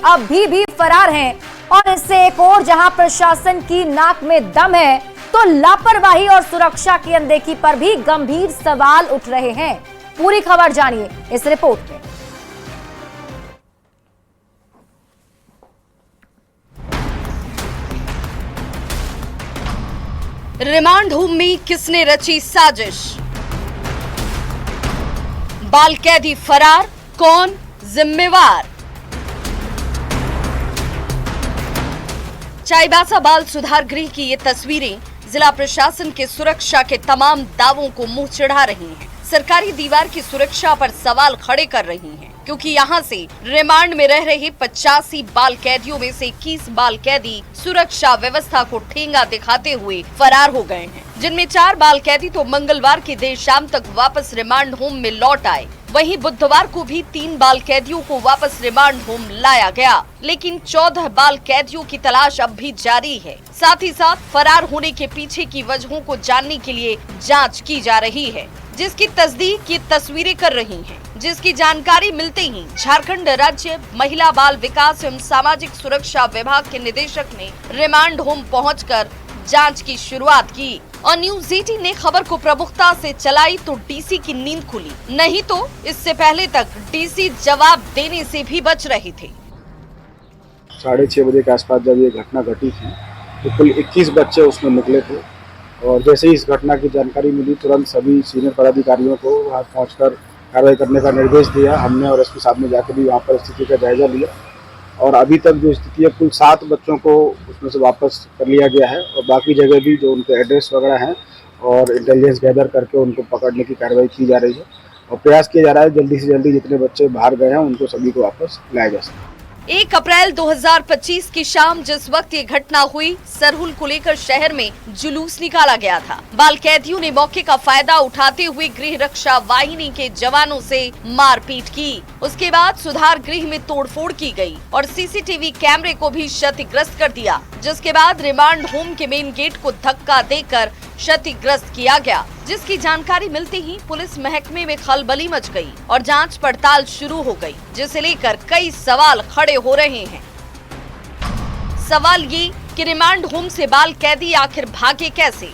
अभी भी फरार हैं। और इससे एक और जहां प्रशासन की नाक में दम है, तो लापरवाही और सुरक्षा की अनदेखी पर भी गंभीर सवाल उठ रहे हैं। पूरी खबर जानिए इस रिपोर्ट में। रिमांड होम में किसने रची साजिश? बाल कैदी फरार, कौन जिम्मेवार? चाईबासा बाल सुधार गृह की ये तस्वीरें जिला प्रशासन के सुरक्षा के तमाम दावों को मुंह चिढ़ा रही हैं। सरकारी दीवार की सुरक्षा पर सवाल खड़े कर रही हैं, क्योंकि यहाँ से रिमांड में रह रहे 85 बाल कैदियों में से 21 बाल कैदी सुरक्षा व्यवस्था को ठेंगा दिखाते हुए फरार हो गए हैं, जिनमें 4 बाल कैदी तो मंगलवार की देर शाम तक वापस रिमांड होम में लौट आए। वहीं बुधवार को भी 3 बाल कैदियों को वापस रिमांड होम लाया गया, लेकिन 14 बाल कैदियों की तलाश अब भी जारी है। साथ ही साथ फरार होने के पीछे की वजहों को जानने के लिए जांच की जा रही है, जिसकी तस्दीक ये तस्वीरें कर रही हैं। जिसकी जानकारी मिलते ही झारखंड राज्य महिला बाल विकास एवं सामाजिक सुरक्षा विभाग के निदेशक ने रिमांड होम पहुंचकर जांच की शुरुआत की। और न्यूज 18 ने खबर को प्रमुखता से चलाई तो डीसी की नींद खुली, नहीं तो इससे पहले तक डीसी जवाब देने से भी बच रहे थे। 6:30 बजे के आसपास जब ये घटना घटी थी तो कुल 21 बच्चे उसमें निकले थे। और जैसे ही इस घटना की जानकारी मिली, तुरंत सभी सीनियर पदाधिकारियों को वहाँ पहुँचकर कार्रवाई करने का निर्देश दिया। हमने और एसपी साहब ने जाकर भी वहाँ पर स्थिति का जायजा लिया। और अभी तक जो स्थिति है, कुल 7 बच्चों को उसमें से वापस कर लिया गया है और बाकी जगह भी जो उनके एड्रेस वगैरह हैं और इंटेलिजेंस गैदर करके उनको पकड़ने की कार्रवाई की जा रही है। और प्रयास किया जा रहा है जल्दी से जल्दी जितने बच्चे बाहर गए हैं उनको सभी को वापस लाया जा सके। 1 अप्रैल 2025 की शाम जिस वक्त ये घटना हुई, सरहुल को लेकर शहर में जुलूस निकाला गया था। बाल कैदियों ने मौके का फायदा उठाते हुए गृह रक्षा वाहिनी के जवानों से मारपीट की। उसके बाद सुधार गृह में तोड़फोड़ की गई और सीसीटीवी कैमरे को भी क्षतिग्रस्त कर दिया, जिसके बाद रिमांड होम के मेन गेट को धक्का देकर क्षतिग्रस्त किया गया। जिसकी जानकारी मिलते ही पुलिस महकमे में खलबली मच गई और जांच पड़ताल शुरू हो गई, जिसे लेकर कई सवाल खड़े हो रहे हैं। सवाल ये कि रिमांड होम से बाल कैदी आखिर भागे कैसे?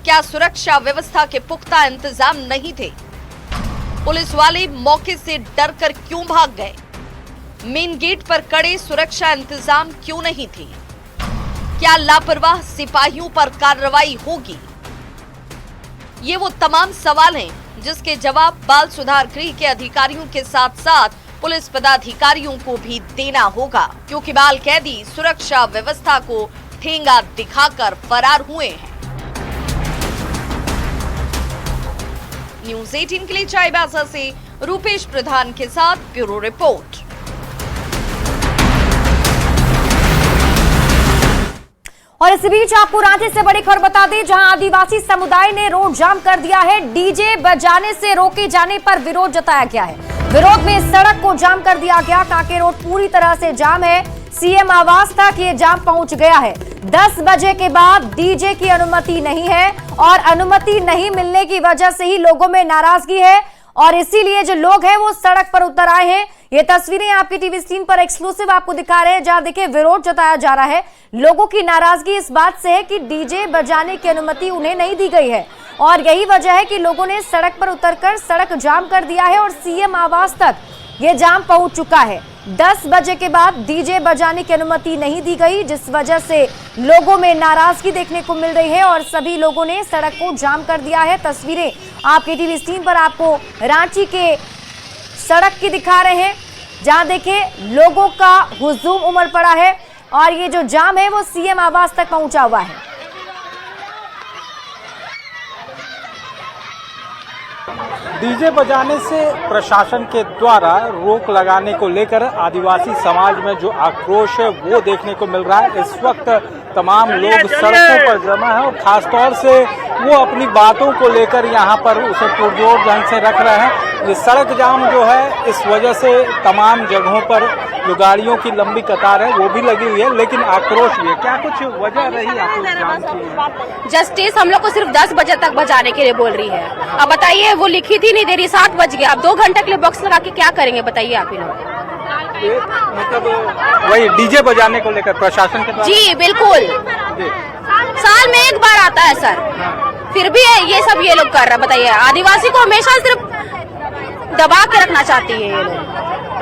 क्या सुरक्षा व्यवस्था के पुख्ता इंतजाम नहीं थे? पुलिस वाले मौके से डरकर क्यों भाग गए? मेन गेट पर कड़े सुरक्षा इंतजाम क्यों नहीं थे? क्या लापरवाह सिपाहियों पर कार्रवाई होगी? ये वो तमाम सवाल हैं जिसके जवाब बाल सुधार गृह के अधिकारियों के साथ साथ पुलिस पदाधिकारियों को भी देना होगा, क्योंकि बाल कैदी सुरक्षा व्यवस्था को ठेंगा दिखाकर फरार हुए हैं। न्यूज 18 के लिए चाईबासा से रूपेश प्रधान के साथ ब्यूरो रिपोर्ट। और इस बीच आपको रांची से बड़ी खबर बता दें, जहां आदिवासी समुदाय ने रोड जाम कर दिया है। डीजे बजाने से रोके जाने पर विरोध जताया गया है। विरोध में सड़क को जाम कर दिया गया। कांके रोड पूरी तरह से जाम है। सीएम आवास तक ये जाम पहुंच गया है। 10 बजे के बाद डीजे की अनुमति नहीं है और अनुमति नहीं मिलने की वजह से ही लोगों में नाराजगी है और इसीलिए जो लोग हैं वो सड़क पर उतर आए हैं। ये तस्वीरें आपकी टीवी स्क्रीन पर एक्सक्लूसिव आपको दिखा रहे हैं, जहां देखिए विरोध जताया जा रहा है। लोगों की नाराजगी इस बात से है कि डीजे बजाने की अनुमति उन्हें नहीं दी गई है और यही वजह है कि लोगों ने सड़क पर उतरकर सड़क जाम कर दिया है और सीएम आवास तक ये जाम पहुंच चुका है। 10 बजे के बाद डीजे बजाने की अनुमति नहीं दी गई, जिस वजह से लोगों में नाराजगी देखने को मिल रही है और सभी लोगों ने सड़क को जाम कर दिया है। तस्वीरें आपकी टीवी स्क्रीन पर आपको रांची के सड़क की दिखा रहे हैं, जहां देखिए लोगों का हुजूम उमड़ पड़ा है और ये जो जाम है वो सीएम आवास तक पहुंचा हुआ है। डीजे बजाने से प्रशासन के द्वारा रोक लगाने को लेकर आदिवासी समाज में जो आक्रोश है वो देखने को मिल रहा है। इस वक्त तमाम लोग सड़कों पर जमा है और खासतौर से वो अपनी बातों को लेकर यहाँ पर उसे पुरजोर ढंग से रख रहे हैं। ये सड़क जाम जो है इस वजह से तमाम जगहों पर जो गाड़ियों की लंबी कतार है वो भी लगी हुई है, लेकिन आक्रोश भी है। क्या कुछ वजह रही आक्रोश जाम की? जस्टिस हम लोग को सिर्फ 10 बजे तक बजाने के लिए बोल रही है। अब बताइए, वो लिखी थी नहीं दे रही, 7 बज गए, अब 2 घंटे के लिए बॉक्स लगा के क्या करेंगे बताइए आप ही लोग। मतलब वही डीजे बजाने को लेकर प्रशासन के द्वारा? जी बिल्कुल, साल में एक बार आता है सर, फिर भी ये सब ये लोग कर रहे हैं। बताइए, आदिवासी को हमेशा सिर्फ दबा के रखना चाहती है ये लोग।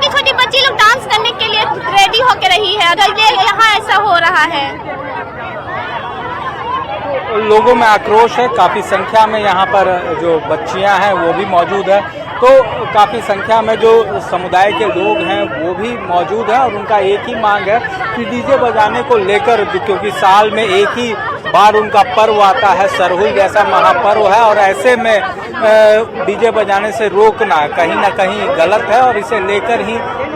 छोटी बच्ची लोग डांस करने के लिए रेडी होके रही है, अगर ये यहाँ ऐसा हो रहा है। लोगों में आक्रोश है, काफी संख्या में यहाँ पर जो बच्चियां हैं वो भी मौजूद है, तो काफी संख्या में जो समुदाय के लोग हैं वो भी मौजूद है और उनका एक ही मांग है कि डीजे बजाने को लेकर, क्योंकि साल में एक ही बार उनका पर्व आता है, सरहुल जैसा महापर्व है, और ऐसे में डीजे बजाने से रोकना कहीं ना कहीं गलत है और इसे लेकर ही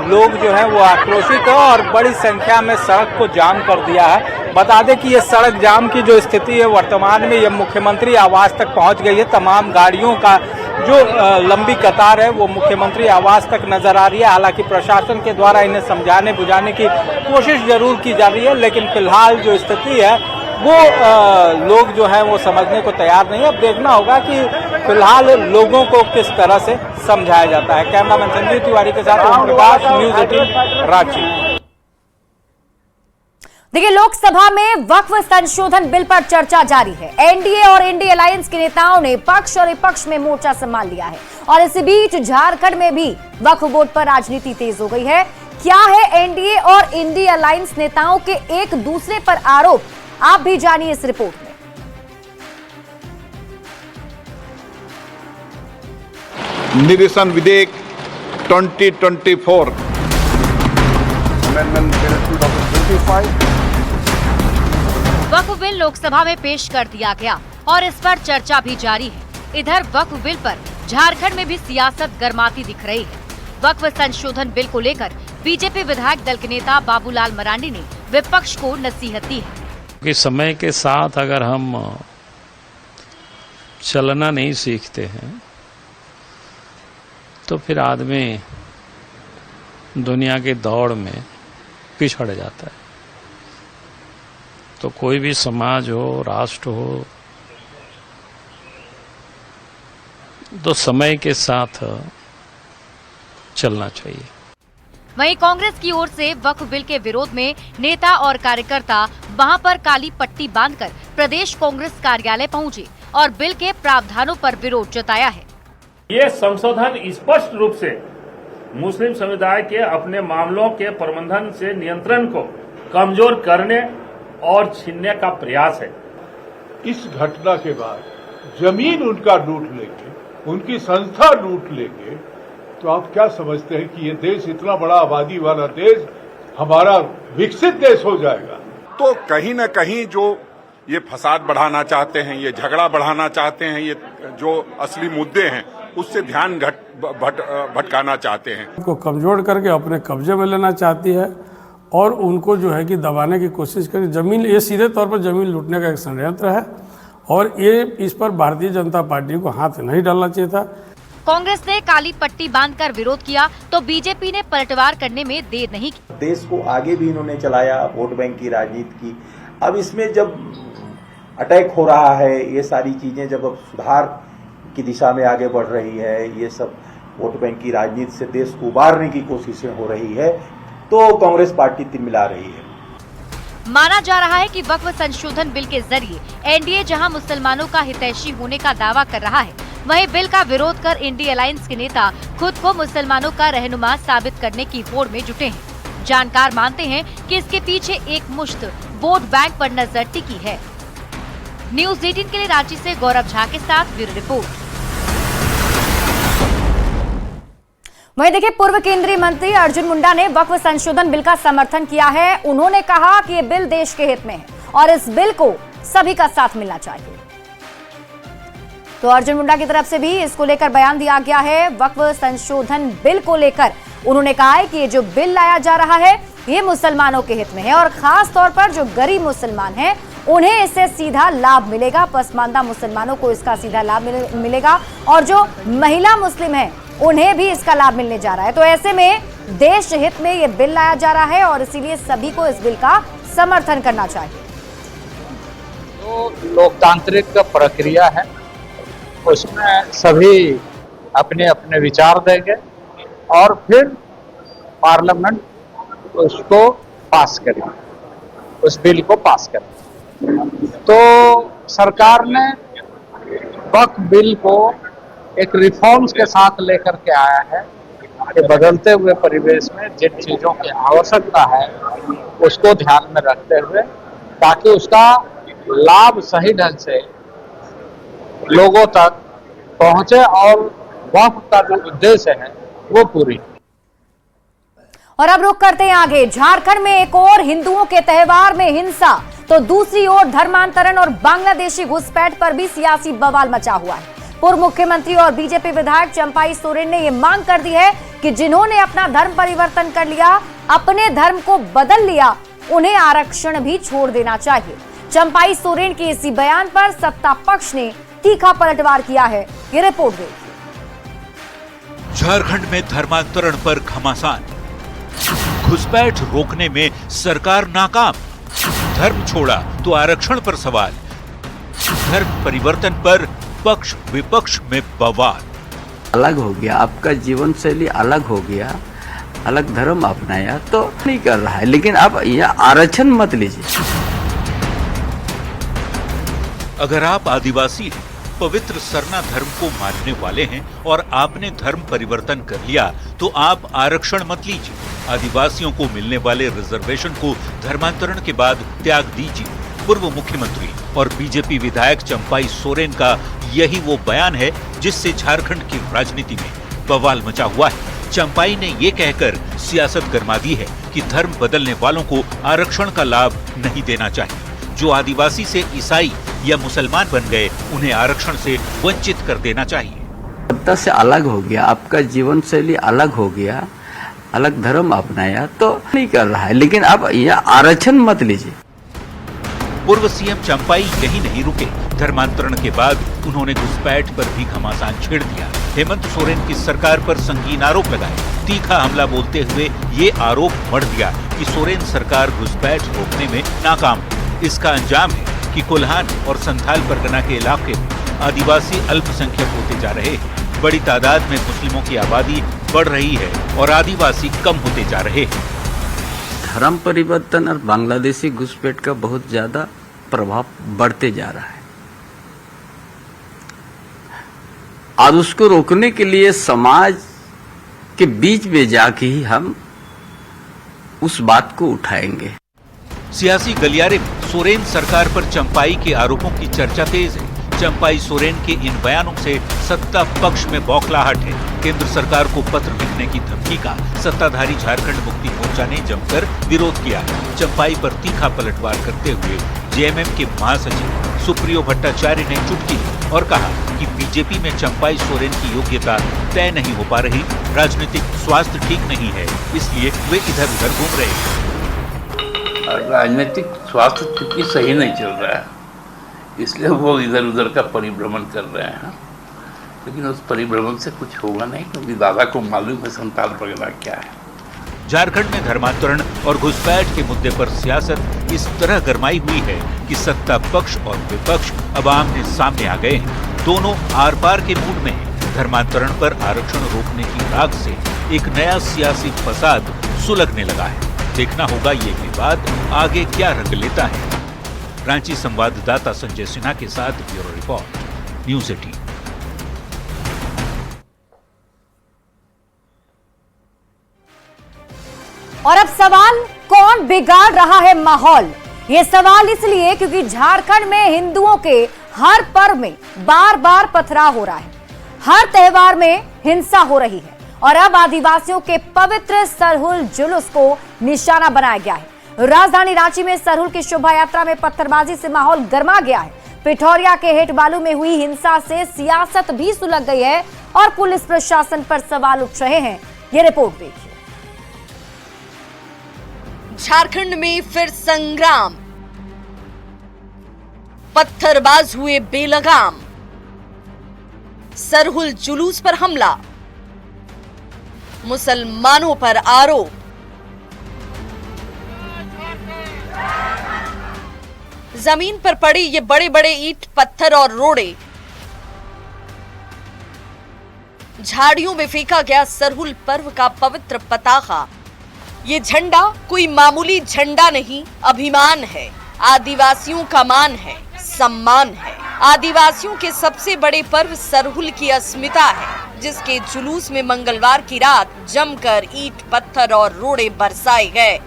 लोग जो है वो आक्रोशित है और बड़ी संख्या में सड़क को जाम कर दिया है। बता दें कि ये सड़क जाम की जो स्थिति है वर्तमान में ये मुख्यमंत्री आवास तक पहुंच गई है। तमाम गाड़ियों का जो लंबी कतार है वो मुख्यमंत्री आवास तक नजर आ रही है। हालांकि प्रशासन के द्वारा इन्हें समझाने बुझाने की कोशिश जरूर की जा रही है, लेकिन फिलहाल जो स्थिति है वो लोग जो है वो समझने को तैयार नहीं है। अब देखना होगा कि फिलहाल लोगों को किस तरह से समझाया जाता है। कैमरामैन संजीव तिवारी के साथ ओम प्रकाश, न्यूज़ 18 रांची। देखिए, लोकसभा में वक्फ संशोधन बिल पर चर्चा जारी है। एनडीए और इंडी अलायंस के नेताओं ने पक्ष और विपक्ष में मोर्चा संभाल लिया है और इसी बीच झारखंड में भी वक्फ बोर्ड पर राजनीति तेज हो गई है। क्या है एनडीए और इंडी अलायंस नेताओं के एक दूसरे पर आरोप, आप भी जानिए इस रिपोर्ट में। निरसन विधेयक 2024 अमेंडमेंट बिल 2025 वक्फ बिल लोकसभा में पेश कर दिया गया और इस पर चर्चा भी जारी है। इधर वक्फ बिल पर झारखंड में भी सियासत गर्माती दिख रही है। वक्फ संशोधन बिल को लेकर बीजेपी विधायक दल के नेता बाबूलाल मरांडी ने विपक्ष को नसीहत दी है कि समय के साथ अगर हम चलना नहीं सीखते हैं तो फिर आदमी दुनिया की दौड़ में पिछड़ जाता है। तो कोई भी समाज हो, राष्ट्र हो, तो समय के साथ चलना चाहिए। वहीं कांग्रेस की ओर से वक्फ बिल के विरोध में नेता और कार्यकर्ता वहां पर काली पट्टी बांधकर प्रदेश कांग्रेस कार्यालय पहुंचे और बिल के प्रावधानों पर विरोध जताया है। ये संशोधन स्पष्ट रूप से मुस्लिम समुदाय के अपने मामलों के प्रबंधन से नियंत्रण को कमजोर करने और छीनने का प्रयास है। इस घटना के बाद जमीन उनका लूट लेंगे, उनकी संस्था लूट लेंगे, तो आप क्या समझते हैं कि ये देश इतना बड़ा आबादी वाला देश हमारा विकसित देश हो जाएगा? तो कहीं न कहीं जो ये फसाद बढ़ाना चाहते हैं, ये झगड़ा बढ़ाना चाहते हैं, ये जो असली मुद्दे हैं उससे ध्यान भटकाना चाहते हैं। को कमजोर करके अपने कब्जे में लेना चाहती है और उनको जो है कि दबाने की कोशिश करें। जमीन, ये सीधे तौर पर जमीन लूटने का एक षड्यंत्र है और ये इस पर भारतीय जनता पार्टी को हाथ नहीं डालना चाहिए था। कांग्रेस ने काली पट्टी बांधकर विरोध किया तो बीजेपी ने पलटवार करने में देर नहीं की। देश को आगे भी इन्होंने चलाया, वोट बैंक की राजनीति की। अब इसमें जब अटैक हो रहा है, ये सारी चीजें जब अब सुधार की दिशा में आगे बढ़ रही है, ये सब वोट बैंक की राजनीति से देश को उबारने की कोशिशें हो रही है, तो कांग्रेस पार्टी तिलमिला रही है। माना जा रहा है कि वक्फ संशोधन बिल के जरिए एनडीए जहां मुसलमानों का हितैषी होने का दावा कर रहा है, वहीं बिल का विरोध कर इंडी अलायंस के नेता खुद को मुसलमानों का रहनुमा साबित करने की होड़ में जुटे हैं। जानकार मानते हैं कि इसके पीछे एक मुश्त वोट बैंक पर नजर टिकी है। न्यूज़ 18 के लिए रांची से गौरव झा के साथ ब्यूरो रिपोर्ट। वहीं देखिए, पूर्व केंद्रीय मंत्री अर्जुन मुंडा ने वक्फ संशोधन बिल का समर्थन किया है। उन्होंने कहा कि ये बिल देश के हित में है और इस बिल को सभी का साथ मिलना चाहिए। तो अर्जुन मुंडा की तरफ से भी इसको लेकर बयान दिया गया है। वक्फ संशोधन बिल को लेकर उन्होंने कहा है कि ये जो बिल लाया जा रहा है ये मुसलमानों के हित में है और खास तौर पर जो गरीब मुसलमान हैं उन्हें इससे सीधा लाभ मिलेगा। पसमानदा मुसलमानों को इसका सीधा लाभ मिलेगा और जो महिला मुस्लिम है उन्हें भी इसका लाभ मिलने जा रहा है। तो ऐसे में देश हित में ये बिल लाया जा रहा है और इसीलिए सभी को इस बिल का समर्थन करना चाहिए। तो लोकतांत्रिक प्रक्रिया है, उसमें सभी अपने अपने विचार देंगे और फिर पार्लियामेंट उसको पास करे, उस बिल को पास करे। तो सरकार ने वक्फ बिल को एक रिफॉर्म्स के साथ लेकर के आया है कि बदलते हुए परिवेश में जिन चीजों की आवश्यकता है उसको ध्यान में रखते हुए, ताकि उसका लाभ सही ढंग से लोगों तक पहुंचे और वक्फ का जो उद्देश्य है वो पूरी। और अब रुक करते हैं आगे। झारखंड में एक और हिंदुओं के त्योहार में हिंसा, तो दूसरी ओर धर्मांतरण और बांग्लादेशी घुसपैठ पर भी सियासी बवाल मचा हुआ है। पूर्व मुख्यमंत्री और बीजेपी विधायक चंपाई सोरेन ने यह मांग कर दी है कि जिन्होंने अपना धर्म परिवर्तन कर लिया, अपने धर्म को बदल लिया, उन्हें आरक्षण भी छोड़ देना चाहिए। चंपाई सोरेन के इसी बयान पर सत्ता पक्ष ने तीखा पलटवार किया है। ये रिपोर्ट देखिए। झारखंड में धर्मांतरण पर घमासान, घुसपैठ रोकने में सरकार नाकाम, धर्म छोड़ा तो आरक्षण पर सवाल, धर्म परिवर्तन पर पक्ष विपक्ष में बवाल। अलग हो गया, आपका जीवन शैली अलग हो गया, अलग धर्म अपनाया तो नहीं कर रहा है, लेकिन आप यह आरक्षण मत लीजिए। अगर आप आदिवासी हैं, पवित्र सरना धर्म को मानने वाले हैं और आपने धर्म परिवर्तन कर लिया तो आप आरक्षण मत लीजिए। आदिवासियों को मिलने वाले रिजर्वेशन को धर्मांतरण के बाद त्याग दीजिए। पूर्व मुख्यमंत्री और बीजेपी विधायक चंपाई सोरेन का यही वो बयान है जिससे झारखंड की राजनीति में बवाल मचा हुआ है। चंपाई ने ये कहकर सियासत गरमा दी है कि धर्म बदलने वालों को आरक्षण का लाभ नहीं देना चाहिए। जो आदिवासी से ईसाई या मुसलमान बन गए, उन्हें आरक्षण से वंचित कर देना चाहिए। सत्ता से अलग हो गया, आपका जीवन शैली अलग हो गया, अलग धर्म अपनाया तो नहीं कर रहा है, लेकिन आप यह आरक्षण मत लीजिए। पूर्व सीएम चंपाई यही नहीं रुके। धर्मांतरण के बाद उन्होंने घुसपैठ पर भी घमासान छेड़ दिया। हेमंत सोरेन की सरकार पर संगीन आरोप लगाए। तीखा हमला बोलते हुए ये आरोप मढ़ दिया कि सोरेन सरकार घुसपैठ रोकने में नाकाम है। इसका अंजाम है कि कोल्हान और संथाल परगना के इलाके में आदिवासी अल्पसंख्यक होते जा रहे हैं। बड़ी तादाद में मुस्लिमों की आबादी बढ़ रही है और आदिवासी कम होते जा रहे हैं। धर्म परिवर्तन और बांग्लादेशी घुसपैठ का बहुत ज्यादा प्रभाव बढ़ते जा रहा है। आज उसको रोकने के लिए समाज के बीच में जाके ही हम उस बात को उठाएंगे। सियासी गलियारे में सोरेन सरकार पर चंपाई के आरोपों की चर्चा तेज है। चंपाई सोरेन के इन बयानों से सत्ता पक्ष में बौखलाहट है। केंद्र सरकार को पत्र लिखने की धमकी का सत्ताधारी झारखंड मुक्ति मोर्चा ने जमकर विरोध किया। चंपाई पर तीखा पलटवार करते हुए जेएमएम के महासचिव सुप्रियो भट्टाचार्य ने चुटकी ली और कहा कि बीजेपी में चंपाई सोरेन की योग्यता तय नहीं हो पा रही, राजनीतिक स्वास्थ्य ठीक नहीं है, इसलिए वे इधर उधर घूम रहे हैं। राजनीतिक स्वास्थ्य चूंकि सही नहीं चल रहा है, इसलिए वो इधर उधर का परिभ्रमण कर रहे हैं, लेकिन उस परिभ्रमण से कुछ होगा नहीं, क्योंकि दादा को मालूम है संताल परगना क्या है। झारखंड में धर्मांतरण और घुसपैठ के मुद्दे पर सियासत इस तरह गरमाई हुई है कि सत्ता पक्ष और विपक्ष अब आमने सामने आ गए हैं। दोनों आर पार के मूड में हैं। धर्मांतरण पर आरक्षण रोकने की राग से एक नया सियासी फसाद सुलगने लगा है। देखना होगा ये विवाद आगे क्या रंग लेता है। रांची संवाददाता संजय सिन्हा के साथ ब्यूरो रिपोर्ट, न्यूज़ 18। और अब सवाल, कौन बिगाड़ रहा है माहौल? ये सवाल इसलिए क्योंकि झारखंड में हिंदुओं के हर पर्व में बार बार पथराव हो रहा है, हर त्योहार में हिंसा हो रही है और अब आदिवासियों के पवित्र सरहुल जुलूस को निशाना बनाया गया है। राजधानी रांची में सरहुल की शोभा यात्रा में पत्थरबाजी से माहौल गर्मा गया है। पिठौरिया के हेटबालू में हुई हिंसा से सियासत भी सुलग गई है और पुलिस प्रशासन पर सवाल उठ रहे हैं। ये रिपोर्ट देखिए। झारखंड में फिर संग्राम, पत्थरबाज हुए बेलगाम, सरहुल जुलूस पर हमला, मुसलमानों पर आरोप, जमीन पर पड़ी ये बड़े बड़े ईंट पत्थर और रोड़े, झाड़ियों में फेंका गया सरहुल पर्व का पवित्र पताका, ये झंडा कोई मामूली झंडा नहीं, अभिमान है, आदिवासियों का मान है, सम्मान है। आदिवासियों के सबसे बड़े पर्व सरहुल की अस्मिता है, जिसके जुलूस में मंगलवार की रात जमकर ईंट पत्थर और रोड़े बरसाए गए।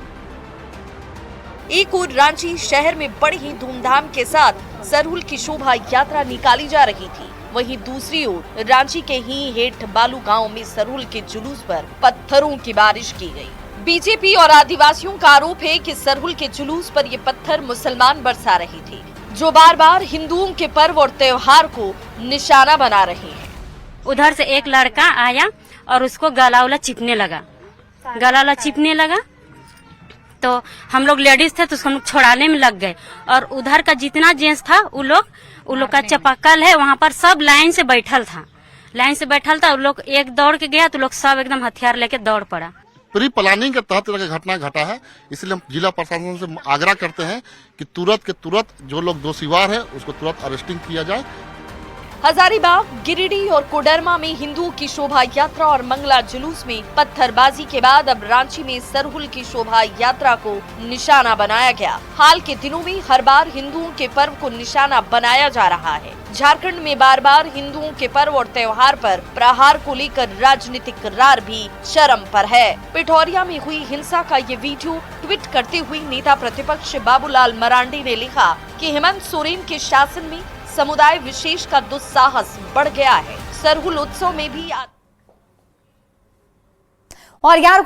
एक ओर रांची शहर में बड़ी ही धूमधाम के साथ सरहुल की शोभा यात्रा निकाली जा रही थी, वहीं दूसरी ओर रांची के ही हेठ बालू गांव में सरहुल के जुलूस पर पत्थरों की बारिश की गई। बीजेपी और आदिवासियों का आरोप है कि सरहुल के जुलूस पर ये पत्थर मुसलमान बरसा रही थी, जो बार बार हिंदुओं के पर्व और त्योहार को निशाना बना रहे हैं। उधर से एक लड़का आया और उसको गला चिपने लगा, तो हम लोग लेडीज थे तो उसको हम लोग छोड़ाने में लग गए, और उधर का जितना जेंट्स था वो लोग का चपक्कल है, वहाँ पर सब लाइन से बैठल था, वो लोग एक दौड़ के गया तो लोग सब एकदम हथियार लेके दौड़ पड़ा। प्री प्लानिंग के तहत घटना घटा है, इसलिए हम जिला प्रशासन से आग्रह करते हैं कि तुरंत जो लोग दोषीवार है उसको तुरंत अरेस्टिंग किया जाए। हजारीबाग, गिरिडीह और कोडरमा में हिंदुओं की शोभा यात्रा और मंगला जुलूस में पत्थरबाजी के बाद अब रांची में सरहुल की शोभा यात्रा को निशाना बनाया गया। हाल के दिनों में हर बार हिंदुओं के पर्व को निशाना बनाया जा रहा है। झारखंड में बार बार हिंदुओं के पर्व और त्योहार पर प्रहार को लेकर राजनीतिक रार भी चरम पर है। पिठौरिया में हुई हिंसा का ये वीडियो ट्वीट करते हुए नेता प्रतिपक्ष बाबूलाल मरांडी ने लिखा कि हेमंत सोरेन के शासन में समुदाय विशेष का दुस्साहस बढ़ गया है। सरहुल उत्सव में भी और यहाँ